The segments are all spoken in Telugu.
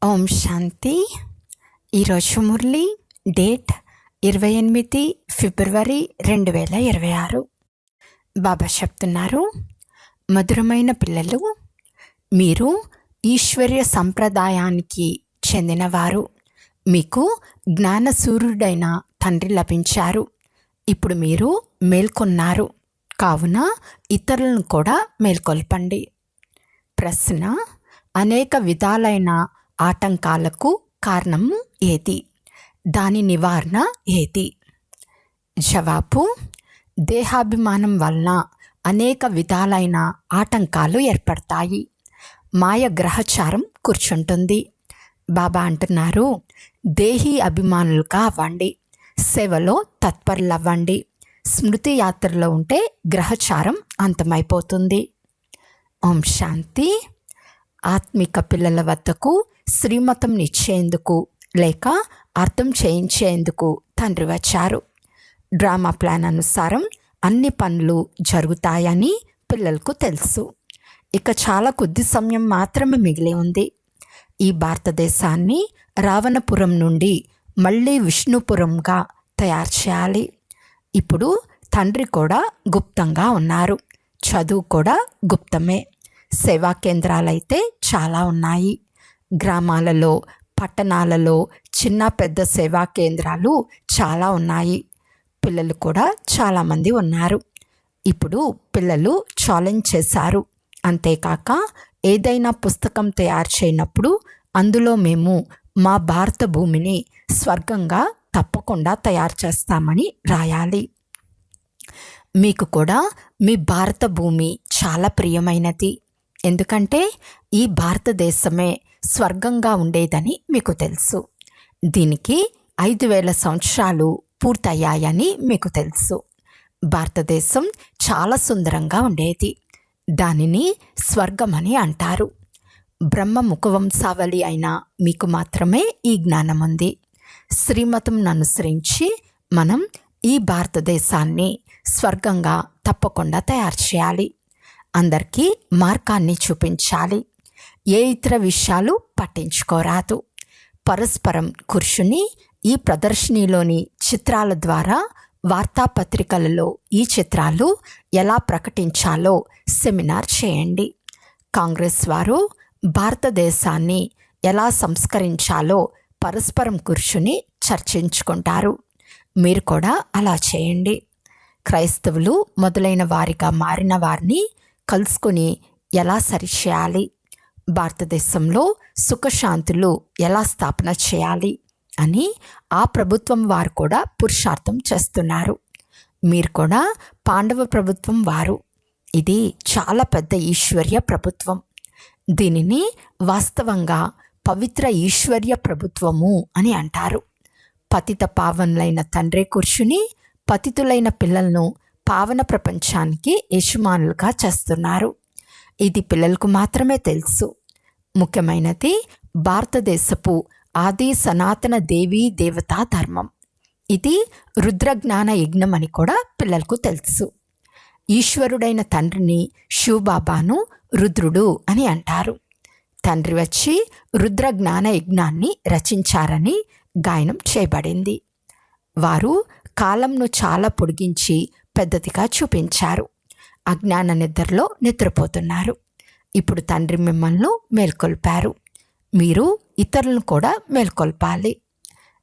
ఓం శాంతి. ఈరోజు మురళి డేట్ 28 ఫిబ్రవరి 2026. బాబా చెప్తున్నారు, మధురమైన పిల్లలు, మీరు ఈశ్వర్య సంప్రదాయానికి చెందినవారు. మీకు జ్ఞానసూర్యుడైన తండ్రి లభించారు. ఇప్పుడు మీరు మేల్కొన్నారు, కావున ఇతరులను కూడా మేల్కొల్పండి. ప్రశ్న: అనేక విధాలైన ఆటంకాలకు కారణం ఏది? దాని నివారణ ఏది? జవాబు: దేహాభిమానం వలన అనేక విధాలైన ఆటంకాలు ఏర్పడతాయి. మాయ గ్రహచారం కూర్చుంటుంది. బాబా అంటున్నారు, దేహీ అభిమానులుగా అవ్వండి, సేవలో తత్పరులవ్వండి. స్మృతి యాత్రలో ఉంటే గ్రహచారం అంతమైపోతుంది. ఓం శాంతి. ఆత్మిక పిల్లల వద్దకు శ్రీమతం నిచ్చేందుకు లేక అర్థం చేయించేందుకు తండ్రి వచ్చారు. డ్రామా ప్లాన్ అనుసారం అన్ని పనులు జరుగుతాయని పిల్లలకు తెలుసు. ఇక చాలా కొద్ది సమయం మాత్రమే మిగిలి ఉంది. ఈ భారతదేశాన్ని రావణపురం నుండి మళ్ళీ విష్ణుపురంగా తయారు చేయాలి. ఇప్పుడు తండ్రి కూడా గుప్తంగా ఉన్నారు, చదువు కూడా గుప్తమే. సేవా కేంద్రాలైతే చాలా ఉన్నాయి. గ్రామాలలో, పట్టణాలలో చిన్న పెద్ద సేవా కేంద్రాలు చాలా ఉన్నాయి. పిల్లలు కూడా చాలామంది ఉన్నారు. ఇప్పుడు పిల్లలు ఛాలెంజ్ చేశారు. అంతేకాక ఏదైనా పుస్తకం తయారు చేయనప్పుడు అందులో మేము మా భారత భూమిని స్వర్గంగా తప్పకుండా తయారు చేస్తామని రాయాలి. మీకు కూడా మీ భారత భూమి చాలా ప్రియమైనది. ఎందుకంటే ఈ భారతదేశమే స్వర్గంగా ఉండేదని మీకు తెలుసు. దీనికి 5000 సంవత్సరాలు పూర్తయ్యాయని మీకు తెలుసు. భారతదేశం చాలా సుందరంగా ఉండేది. దానిని స్వర్గమని అంటారు. బ్రహ్మ ముఖవంశావళి అయిన మీకు మాత్రమే ఈ జ్ఞానం ఉంది. శ్రీమతంను అనుసరించి మనం ఈ భారతదేశాన్ని స్వర్గంగా తప్పకుండా తయారు చేయాలి. అందరికీ మార్గాన్ని చూపించాలి. ఏ ఇతర విషయాలు పట్టించుకోరాదు. పరస్పరం కూర్చుని ఈ ప్రదర్శనలోని చిత్రాల ద్వారా వార్తాపత్రికలలో ఈ చిత్రాలు ఎలా ప్రకటించాలో సెమినార్ చేయండి. కాంగ్రెస్ వారు భారతదేశాన్ని ఎలా సంస్కరించాలో పరస్పరం కూర్చుని చర్చించుకుంటారు. మీరు కూడా అలా చేయండి. క్రైస్తవులు మొదలైన వారిగా మారిన వారిని కలుసుకొని ఎలా సరిచేయాలి, భారతదేశంలో సుఖశాంతులు ఎలా స్థాపన చేయాలి అని ఆ ప్రభుత్వం వారు కూడా పురుషార్థం చేస్తున్నారు. మీరు కూడా పాండవ ప్రభుత్వం వారు. ఇది చాలా పెద్ద ఈశ్వర్య ప్రభుత్వం. దీనిని వాస్తవంగా పవిత్ర ఈశ్వర్య ప్రభుత్వము అని అంటారు. పతిత పావనులైన తండ్రి కూర్చుని పతితులైన పిల్లలను పావన ప్రపంచానికి యజమానులుగా చేస్తున్నారు. ఇది పిల్లలకు మాత్రమే తెలుసు. ముఖ్యమైనది భారతదేశపు ఆది సనాతన దేవీ దేవతా ధర్మం. ఇది రుద్రజ్ఞాన యజ్ఞం అని కూడా పిల్లలకు తెలుసు. ఈశ్వరుడైన తండ్రిని శివబాబాను రుద్రుడు అని అంటారు. తండ్రి వచ్చి రుద్రజ్ఞాన యజ్ఞాన్ని రచించారని గాయనం చేయబడింది. వారు కాలంను చాలా పొడిగించి పెద్దదిగా చూపించారు. అజ్ఞాన నిద్రలో నిద్రపోతున్నారు. ఇప్పుడు తండ్రి మిమ్మల్ని మేల్కొల్పారు. మీరు ఇతరులను కూడా మేల్కొల్పాలి.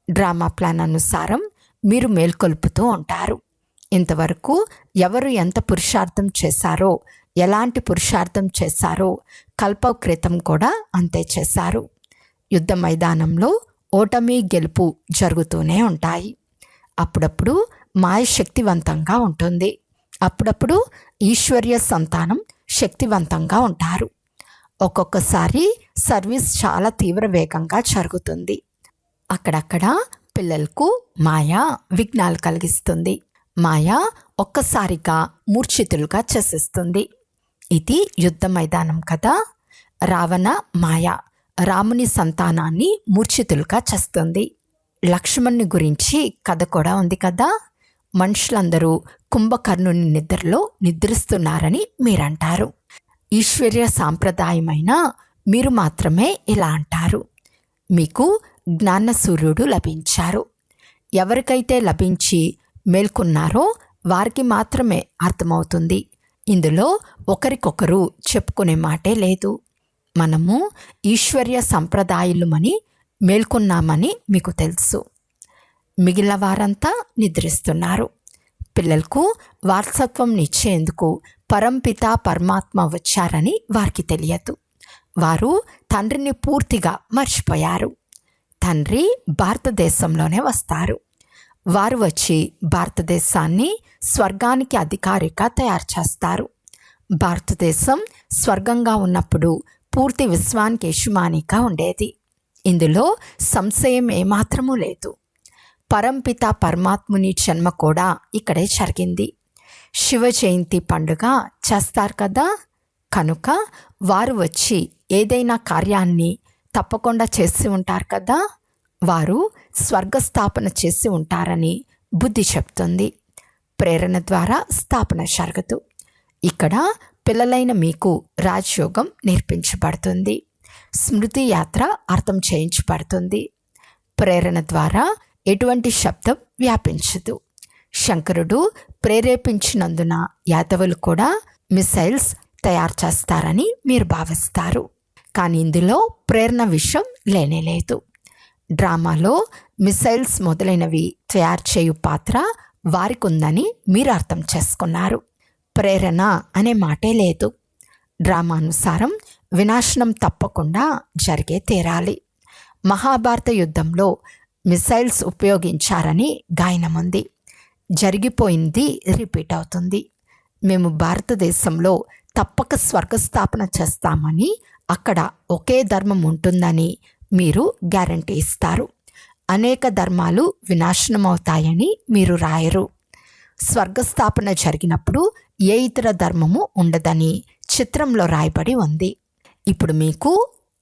డ్రామా ప్లాన్ అనుసారం మీరు మేల్కొల్పుతూ ఉంటారు. ఇంతవరకు ఎవరు ఎంత పురుషార్థం చేశారో, ఎలాంటి పురుషార్థం చేశారో కల్పక్రితం కూడా అంతే చేశారు. యుద్ధ మైదానంలో ఓటమి గెలుపు జరుగుతూనే ఉంటాయి. అప్పుడప్పుడు మాయ శక్తివంతంగా ఉంటుంది. అప్పుడప్పుడు ఈశ్వర్య సంతానం శక్తివంతంగా ఉంటారు. ఒక్కొక్కసారి సర్వీస్ చాలా తీవ్ర వేగంగా జరుగుతుంది. అక్కడక్కడ పిల్లలకు మాయ విఘ్నాలు కలిగిస్తుంది. మాయ ఒక్కసారిగా మూర్ఛితులుగా చేసేస్తుంది. ఇది యుద్ధ మైదానం కదా. రావణ మాయ రాముని సంతానాన్ని మూర్ఛితులుగా చేస్తుంది. లక్ష్మణుని గురించి కథ కూడా ఉంది కదా. మనుషులందరూ కుంభకర్ణుని నిద్రలో నిద్రిస్తున్నారని మీరంటారు. ఈశ్వర్య సాంప్రదాయమైన మీరు మాత్రమే ఇలా అంటారు. మీకు జ్ఞాన సూర్యుడు లభించారు. ఎవరికైతే లభించి మేల్కొన్నారో వారికి మాత్రమే అర్థమవుతుంది. ఇందులో ఒకరికొకరు చెప్పుకునే మాటే లేదు. మనము ఈశ్వర్య సంప్రదాయాలమని మేల్కొన్నామని మీకు తెలుసు. మిగిలిన వారంతా నిద్రిస్తున్నారు. పిల్లలకు వారసత్వం ఇచ్చేందుకు పరంపిత పరమాత్మ వచ్చారని వారికి తెలియదు. వారు తండ్రిని పూర్తిగా మర్చిపోయారు. తండ్రి భారతదేశంలోనే వస్తారు. వారు వచ్చి భారతదేశాన్ని స్వర్గానికి అధికారిగా తయారు చేస్తారు. భారతదేశం స్వర్గంగా ఉన్నప్పుడు పూర్తి విశ్వానికి యజమానిగా ఉండేది. ఇందులో సంశయం ఏమాత్రమూ లేదు. పరంపిత పరమాత్ముని జన్మ కూడా ఇక్కడే జరిగింది. శివ జయంతి పండుగ చేస్తారు కదా, కనుక వారు వచ్చి ఏదైనా కార్యాన్ని తప్పకుండా చేసి ఉంటారు కదా. వారు స్వర్గస్థాపన చేసి ఉంటారని బుద్ధి చెప్తుంది. ప్రేరణ ద్వారా స్థాపన జరగదు. ఇక్కడ పిల్లలైన మీకు రాజయోగం నేర్పించబడుతుంది. స్మృతి యాత్ర అర్థం చేయించబడుతుంది. ప్రేరణ ద్వారా ఎటువంటి శబ్దం వ్యాపించదు. శంకరుడు ప్రేరేపించినందున యాదవులు కూడా మిసైల్స్ తయారు చేస్తారని మీరు భావిస్తారు. కానీ ఇందులో ప్రేరణ విషయం లేనేలేదు. డ్రామాలో మిసైల్స్ మొదలైనవి తయారు చేయు పాత్ర వారికి ఉందని మీరు అర్థం చేసుకున్నారు. ప్రేరణ అనే మాటే లేదు. డ్రామానుసారం వినాశనం తప్పకుండా జరిగే తీరాలి. మహాభారత యుద్ధంలో మిసైల్స్ ఉపయోగించారని గాయనముంది. జరిగిపోయింది రిపీట్ అవుతుంది. మేము భారతదేశంలో తప్పక స్వర్గస్థాపన చేస్తామని, అక్కడ ఒకే ధర్మం ఉంటుందని మీరు గ్యారంటీ ఇస్తారు. అనేక ధర్మాలు వినాశనమవుతాయని మీరు రాయరు. స్వర్గస్థాపన జరిగినప్పుడు ఏ ఇతర ధర్మము ఉండదని చిత్రంలో రాయబడి ఉంది. ఇప్పుడు మీకు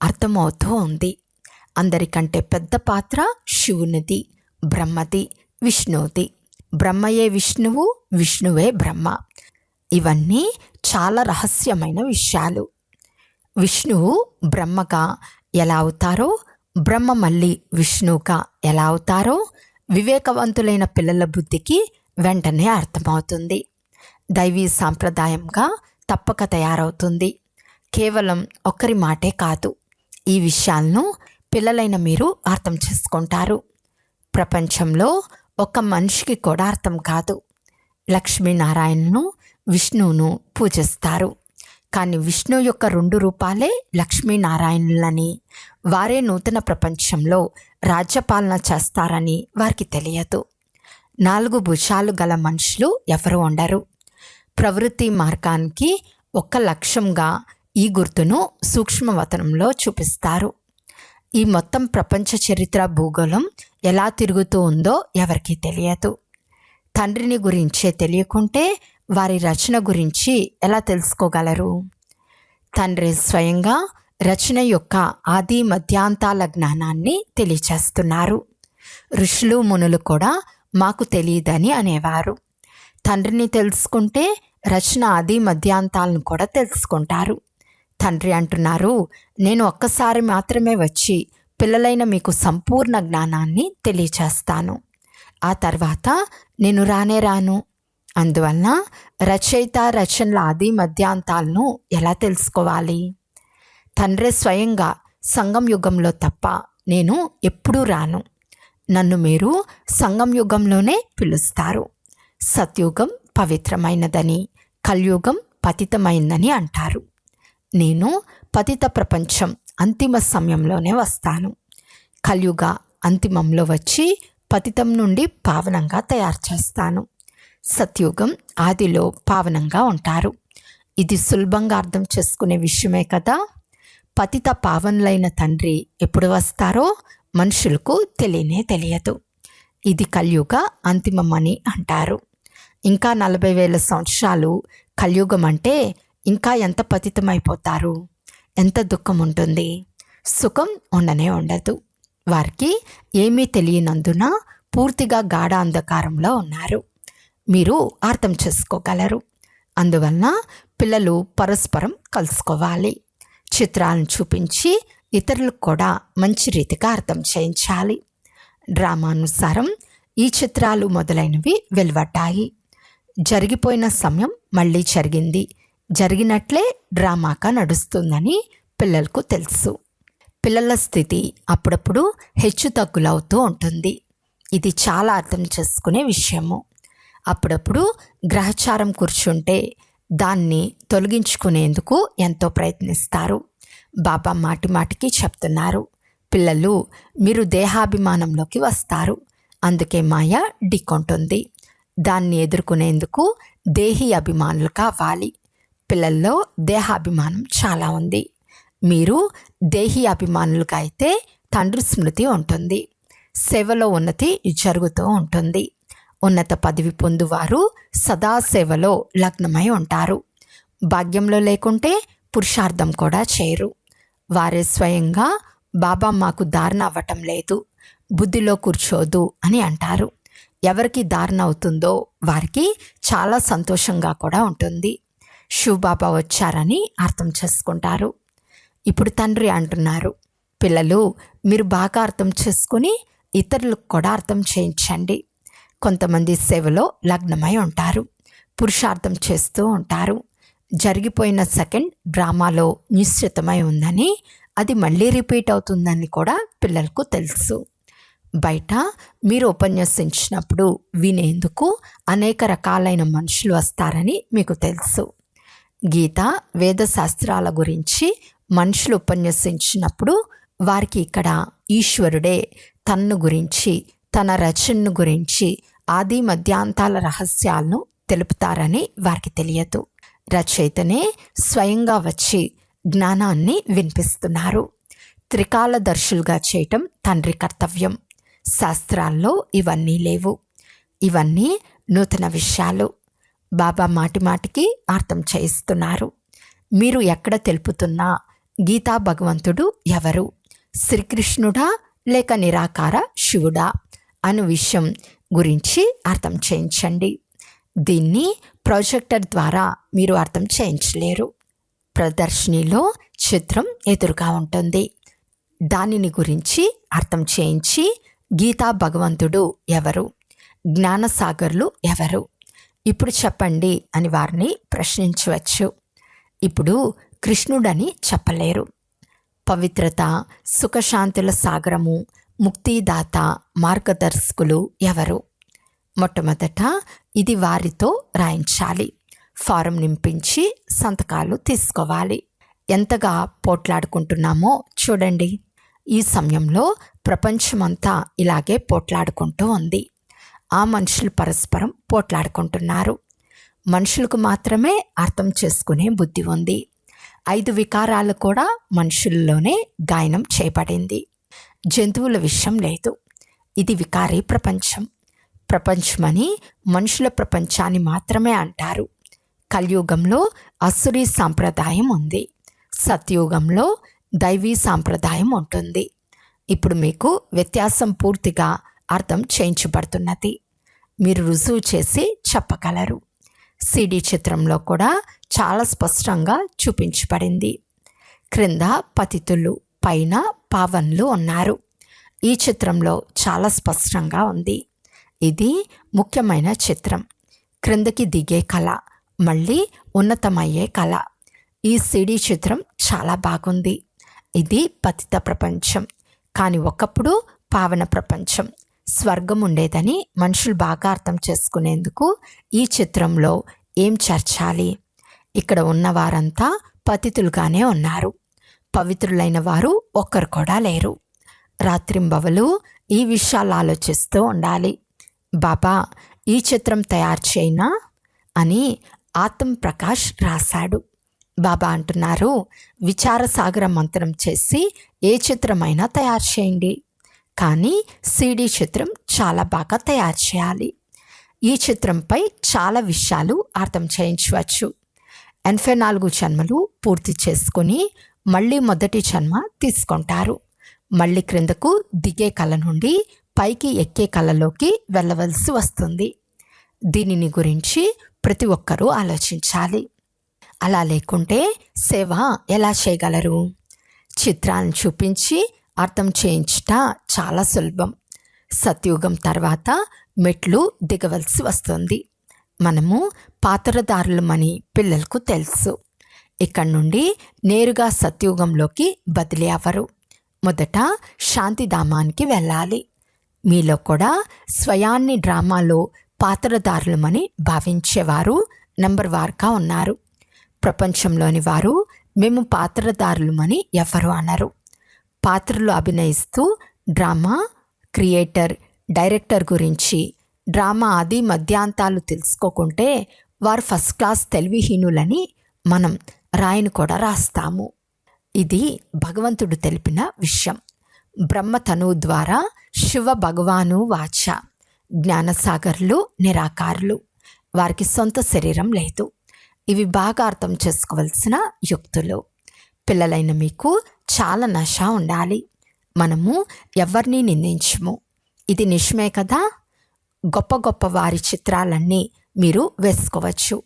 అర్థమవుతూ ఉంది. అందరికంటే పెద్ద పాత్ర శివునిది, బ్రహ్మది, విష్ణువుది. బ్రహ్మయే విష్ణువు, విష్ణువే బ్రహ్మ. ఇవన్నీ చాలా రహస్యమైన విషయాలు. విష్ణువు బ్రహ్మగా ఎలా అవుతారో, బ్రహ్మ మళ్ళీ విష్ణువుగా ఎలా అవుతారో వివేకవంతులైన పిల్లల బుద్ధికి వెంటనే అర్థమవుతుంది. దైవీ సాంప్రదాయంగా తప్పక తయారవుతుంది. కేవలం ఒక్కరి మాటే కాదు. ఈ విషయాలను పిల్లలైన మీరు అర్థం చేసుకుంటారు. ప్రపంచంలో ఒక మనిషికి కూడా అర్థం కాదు. లక్ష్మీనారాయణను, విష్ణువును పూజిస్తారు. కానీ విష్ణు యొక్క 2 రూపాలే లక్ష్మీనారాయణులని, వారే నూతన ప్రపంచంలో రాజ్యపాలన చేస్తారని వారికి తెలియదు. 4 భుజాలు గల మనుషులు ఎవరు ఉండరు. ప్రవృత్తి మార్గానికి ఒక లక్ష్యంగా ఈ గుర్తును సూక్ష్మవతనంలో చూపిస్తారు. ఈ మొత్తం ప్రపంచ చరిత్ర భూగోళం ఎలా తిరుగుతూ ఉందో ఎవరికీ తెలియదు. తండ్రిని గురించే తెలియకుంటే వారి రచన గురించి ఎలా తెలుసుకోగలరు? తండ్రి స్వయంగా రచన యొక్క ఆది మధ్యాంతాల జ్ఞానాన్ని తెలియచేస్తున్నారు. ఋషులు మునులు కూడా మాకు తెలియదని అనేవారు. తండ్రిని తెలుసుకుంటే రచన ఆది మధ్యాంతాలను కూడా తెలుసుకుంటారు. తండ్రి అంటున్నారు, నేను ఒక్కసారి మాత్రమే వచ్చి పిల్లలైన మీకు సంపూర్ణ జ్ఞానాన్ని తెలియచేస్తాను. ఆ తర్వాత నేను రానే రాను. అందువలన రచయిత రచనల ఆది మధ్యాంతాలను ఎలా తెలుసుకోవాలి? తండ్రి స్వయంగా సంగం యుగంలో తప్ప నేను ఎప్పుడూ రాను. నన్ను మీరు సంగం యుగంలోనే పిలుస్తారు. సత్యుగం పవిత్రమైనదని, కలియుగం పతితమైందని అంటారు. నేను పతిత ప్రపంచం అంతిమ సమయంలోనే వస్తాను. కలియుగ అంతిమంలో వచ్చి పతితం నుండి పావనంగా తయారు చేస్తాను. సత్యుగం ఆదిలో పావనంగా ఉంటారు. ఇది సులభంగా అర్థం చేసుకునే విషయమే కదా. పతిత పావనులైన తండ్రి ఎప్పుడు వస్తారో మనుషులకు తెలియదు. ఇది కలియుగ అంతిమమని అంటారు. ఇంకా 40,000 సంవత్సరాలు కలియుగం అంటే ఇంకా ఎంత పతితమైపోతారు, ఎంత దుఃఖం ఉంటుంది. సుఖం ఉండనే ఉండదు. వారికి ఏమీ తెలియనందున పూర్తిగా గాఢ అంధకారంలో ఉన్నారు. మీరు అర్థం చేసుకోగలరు. అందువలన పిల్లలు పరస్పరం కలుసుకోవాలి. చిత్రాలను చూపించి ఇతరులకు కూడా మంచి రీతిగా అర్థం చేయించాలి. డ్రామానుసారం ఈ చిత్రాలు మొదలైనవి వెలువడ్డాయి. జరిగిపోయిన సమయం మళ్ళీ జరిగింది, జరిగినట్లే డ్రామాగా నడుస్తుందని పిల్లలకు తెలుసు. పిల్లల స్థితి అప్పుడప్పుడు హెచ్చు తగ్గులవుతూ ఉంటుంది. ఇది చాలా అర్థం చేసుకునే విషయము. అప్పుడప్పుడు గ్రహచారం కూర్చుంటే దాన్ని తొలగించుకునేందుకు ఎంతో ప్రయత్నిస్తారు. బాబా మాటి మాటికి చెప్తున్నారు, పిల్లలు మీరు దేహాభిమానంలోకి వస్తారు, అందుకే మాయ ఢీకొంటుంది. దాన్ని ఎదుర్కొనేందుకు దేహీ అభిమానులు కావాలి. పిల్లల్లో దేహాభిమానం చాలా ఉంది. మీరు దేహీ అభిమానులుగా అయితే తండ్రి స్మృతి ఉంటుంది, సేవలో ఉన్నతి జరుగుతూ ఉంటుంది. ఉన్నత పదవి పొందువారు సదా సేవలో లగ్నమై ఉంటారు. భాగ్యంలో లేకుంటే పురుషార్థం కూడా చేయరు. వారే స్వయంగా బాబా మాకు ధారణ అవ్వటం లేదు, బుద్ధిలో కూర్చోదు అని అంటారు. ఎవరికి ధారణ అవుతుందో వారికి చాలా సంతోషంగా కూడా ఉంటుంది. శివబాబా వచ్చారని అర్థం చేసుకుంటారు. ఇప్పుడు తండ్రి అంటున్నారు, పిల్లలు మీరు బాగా అర్థం చేసుకుని ఇతరులకు కూడా అర్థం చేయించండి. కొంతమంది సేవలో లగ్నమై ఉంటారు, పురుషార్థం చేస్తూ ఉంటారు. జరిగిపోయిన సెకండ్ డ్రామాలో నిశ్చితమై ఉందని, అది మళ్ళీ రిపీట్ అవుతుందని కూడా పిల్లలకు తెలుసు. బయట మీరు ఉపన్యసించినప్పుడు వినేందుకు అనేక రకాలైన మనుషులు వస్తారని మీకు తెలుసు. గీత వేదశాస్త్రాల గురించి మనుషులు ఉపన్యసించినప్పుడు వారికి ఇక్కడ ఈశ్వరుడే తన్ను గురించి, తన రచనను గురించి, ఆది మధ్యాంతాల రహస్యాలను తెలుపుతారని వారికి తెలియదు. రచయితనే స్వయంగా వచ్చి జ్ఞానాన్ని వినిపిస్తున్నారు. త్రికాలదర్శులుగా చేయటం తండ్రి కర్తవ్యం. శాస్త్రాల్లో ఇవన్నీ లేవు. ఇవన్నీ నూతన విషయాలు. బాబా మాటి మాటికి అర్థం చేయిస్తున్నారు. మీరు ఎక్కడ తెలుపుతున్నా గీతా భగవంతుడు ఎవరు, శ్రీకృష్ణుడా లేక నిరాకార శివుడా అను విషయం గురించి అర్థం చేయించండి. దీన్ని ప్రొజెక్టర్ ద్వారా మీరు అర్థం చేయించలేరు. ప్రదర్శనలో చిత్రం ఎదురుగా ఉంటుంది, దానిని గురించి అర్థం చేయించి గీతా భగవంతుడు ఎవరు, జ్ఞానసాగర్లు ఎవరు, ఇప్పుడు చెప్పండి అని వారిని ప్రశ్నించవచ్చు. ఇప్పుడు కృష్ణుడని చెప్పలేరు. పవిత్రత, సుఖశాంతుల సాగరము, ముక్తిదాత, మార్గదర్శకులు ఎవరు? మొట్టమొదట ఇది వారితో రాయించాలి. ఫారం నింపించి సంతకాలు తీసుకోవాలి. ఎంతగా పోట్లాడుకుంటున్నామో చూడండి. ఈ సమయంలో ప్రపంచమంతా ఇలాగే పోట్లాడుకుంటూ ఉంది. ఆ మనుషులు పరస్పరం పోట్లాడుకుంటున్నారు. మనుషులకు మాత్రమే అర్థం చేసుకునే బుద్ధి ఉంది. 5 వికారాలు కూడా మనుషుల్లోనే గాయనం చేయబడింది. జంతువుల విషయం లేదు. ఇది వికారీ ప్రపంచం. ప్రపంచమని మనుషుల ప్రపంచాన్ని మాత్రమే అంటారు. కలియుగంలో అసురీ సాంప్రదాయం ఉంది, సత్యుగంలో దైవీ సాంప్రదాయం ఉంటుంది. ఇప్పుడు మీకు వ్యత్యాసం పూర్తిగా అర్థం చేయించబడుతున్నది. మీరు రుజువు చేసి చెప్పగలరు. సిడి చిత్రంలో కూడా చాలా స్పష్టంగా చూపించబడింది. క్రింద పతితులు, పైన పావన్లు ఉన్నారు. ఈ చిత్రంలో చాలా స్పష్టంగా ఉంది. ఇది ముఖ్యమైన చిత్రం. క్రిందకి దిగే కళ, మళ్ళీ ఉన్నతమయ్యే కళ. ఈ సిడి చిత్రం చాలా బాగుంది. ఇది పతిత ప్రపంచం, కానీ ఒకప్పుడు పావన ప్రపంచం, స్వర్గం ఉండేదని మనుషులు బాగా అర్థం చేసుకునేందుకు ఈ చిత్రంలో ఏం చేర్చాలి? ఇక్కడ ఉన్నవారంతా పతితులుగానే ఉన్నారు. పవిత్రులైన వారు ఒక్కరు కూడా లేరు. రాత్రింబవలు ఈ విషయాలు ఆలోచిస్తూ ఉండాలి. బాబా ఈ చిత్రం తయారు చేయనా అని ఆత్మ ప్రకాష్ రాశాడు. బాబా అంటున్నారు, విచారసాగర మంత్రం చేసి ఏ చిత్రమైనా తయారు చేయండి, కానీ సిడి చిత్రం చాలా బాగా తయారు చేయాలి. ఈ చిత్రంపై చాలా విషయాలు అర్థం చేయించవచ్చు. 84 జన్మలు పూర్తి చేసుకుని మళ్ళీ మొదటి జన్మ తీసుకుంటారు. మళ్ళీ క్రిందకు దిగే కళ నుండి పైకి ఎక్కే కళలోకి వెళ్ళవలసి వస్తుంది. దీనిని గురించి ప్రతి ఒక్కరూ ఆలోచించాలి. అలా లేకుంటే సేవ ఎలా చేయగలరు? చిత్రాలను చూపించి అర్థం చేయించుట చాలా సులభం. సత్యుగం తర్వాత మెట్లు దిగవలసి వస్తుంది. మనము పాత్రదారులమని పిల్లలకు తెలుసు. ఇక్కడి నుండి నేరుగా సత్యుగంలోకి బదిలీ అవ్వరు. మొదట శాంతిధామానికి వెళ్ళాలి. మీలో కూడా స్వయాన్ని డ్రామాలో పాత్రదారులమని భావించేవారు నెంబర్ వారుగా ఉన్నారు. ప్రపంచంలోని వారు మేము పాత్రదారులమని ఎవరు అనరు. పాత్రలు అభినయిస్తూ డ్రామా క్రియేటర్, డైరెక్టర్ గురించి, డ్రామా ఆది మధ్యాంతాలు తెలుసుకోకుంటే వారు ఫస్ట్ క్లాస్ తెలివిహీనులని మనం రాయను కూడా రాస్తాము. ఇది భగవంతుడు తెలిపిన విషయం. బ్రహ్మతనువు ద్వారా శివ భగవాను వాచ. జ్ఞానసాగర్లు నిరాకారులు, వారికి సొంత శరీరం లేదు. ఇవి బాగా అర్థం చేసుకోవలసిన యుక్తులు. పిల్లలైన మీకు చాలా నశ ఉండాలి. మనము ఎవరిని నిందించము. ఇది నిజమే కదా. గొప్ప గొప్ప వారి చిత్రాలన్నీ మీరు వేసుకోవచ్చు.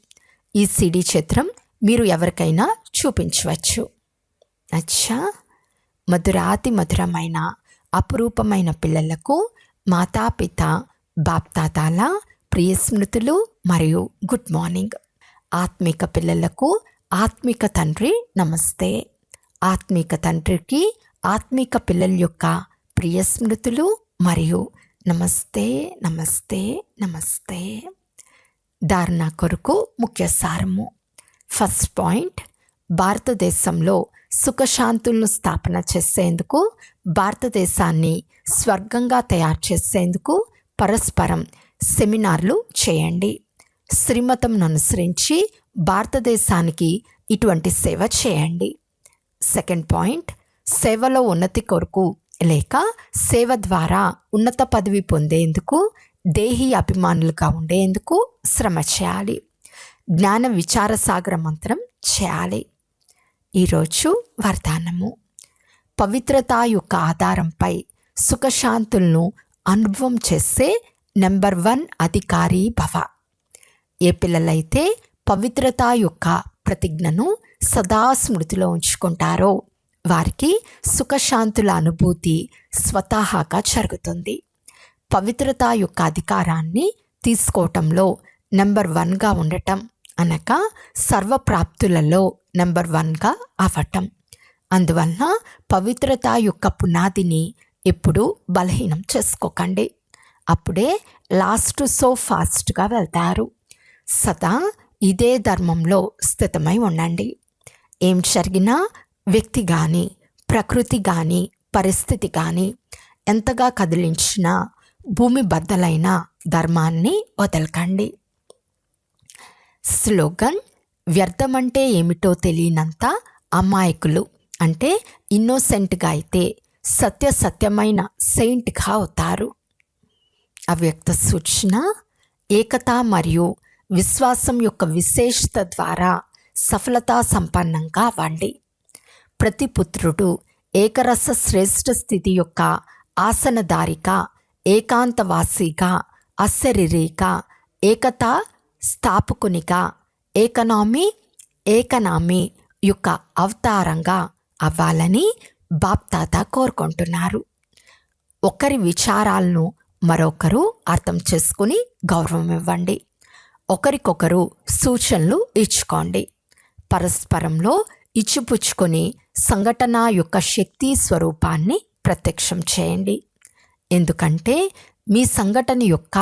ఈ సిడి చిత్రం మీరు ఎవరికైనా చూపించవచ్చు. అచ్చా, మధురాతి మధురమైన అపురూపమైన పిల్లలకు మాతాపిత బాప్తాతాల ప్రియ స్మృతులు మరియు గుడ్ మార్నింగ్. ఆత్మిక పిల్లలకు ఆత్మిక తండ్రి నమస్తే. ఆత్మిక తండ్రికి ఆత్మిక పిల్లల యొక్క ప్రియ స్మృతులు మరియు నమస్తే నమస్తే నమస్తే. ధారణ కొరకు ముఖ్య సారము. ఫస్ట్ పాయింట్, భారతదేశంలో సుఖశాంతులను స్థాపన చేసేందుకు, భారతదేశాన్ని స్వర్గంగా తయారు చేసేందుకు పరస్పరం సెమినార్లు చేయండి. శ్రీమతంను అనుసరించి భారతదేశానికి ఇటువంటి సేవ చేయండి. సెకండ్ పాయింట్, సేవలో ఉన్నతి కొరకు లేక సేవ ద్వారా ఉన్నత పదవి పొందేందుకు, దేహీ అభిమానులుగా ఉండేందుకు శ్రమ చేయాలి. జ్ఞాన విచార సాగర మంత్రం చేయాలి. ఈరోజు వరదానము. పవిత్రత యొక్క ఆధారంపై సుఖశాంతులను అనుభవం చేసే నెంబర్ 1 అధికారి భవ. ఏ పిల్లలైతే పవిత్రత యొక్క ప్రతిజ్ఞను సదా స్మృతిలో ఉంచుకుంటారో వారికి సుఖశాంతుల అనుభూతి స్వతహాగా జరుగుతుంది. పవిత్రత యొక్క అధికారాన్ని తీసుకోవటంలో నెంబర్ 1గా ఉండటం అనగా సర్వప్రాప్తులలో నెంబర్ 1గా అవ్వటం. అందువలన పవిత్రత యొక్క పునాదిని ఎప్పుడూ బలహీనం చేసుకోకండి. అప్పుడే లాస్ట్ సో ఫాస్ట్గా వెళ్తారు. సదా ఇదే ధర్మంలో స్థితమై ఉండండి. ఏం జరిగినా వ్యక్తి కానీ, ప్రకృతి కానీ, పరిస్థితి కానీ ఎంతగా కదిలించినా భూమి బద్దలైన ధర్మాన్ని వదలకండి. స్లోగన్. వ్యర్థమంటే ఏమిటో తెలియనంత అమాయకులు అంటే ఇన్నోసెంట్గా అయితే సత్యమైన సెయింట్గా అవుతారు. అవ్యక్త సూచన. ఏకత మరియు విశ్వాసం యొక్క విశేషత ద్వారా సఫలతా సంపన్నంగా అవ్వండి. ప్రతి పుత్రుడు ఏకరస శ్రేష్ఠ స్థితి యొక్క ఆసనదారిగా, ఏకాంతవాసిగా, అశరీరిగా, ఏకతా స్థాపకునిగా, ఏకనామీ యొక్క అవతారంగా అవ్వాలని బాప్తాత కోరుకుంటున్నారు. ఒకరి విచారాలను మరొకరు అర్థం చేసుకుని గౌరవం ఇవ్వండి. ఒకరికొకరు సూచనలు ఇచ్చుకోండి. పరస్పరంలో ఇచ్చిపుచ్చుకొని సంఘటన యొక్క శక్తి స్వరూపాన్ని ప్రత్యక్షం చేయండి. ఎందుకంటే మీ సంఘటన యొక్క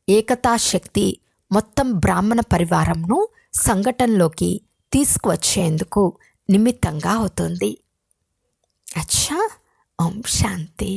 ఏకతా శక్తి మొత్తం బ్రాహ్మణ పరివారంను సంఘటనలోకి తీసుకువచ్చేందుకు నిమిత్తంగా అవుతుంది. అచ్చా, ఓం శాంతి.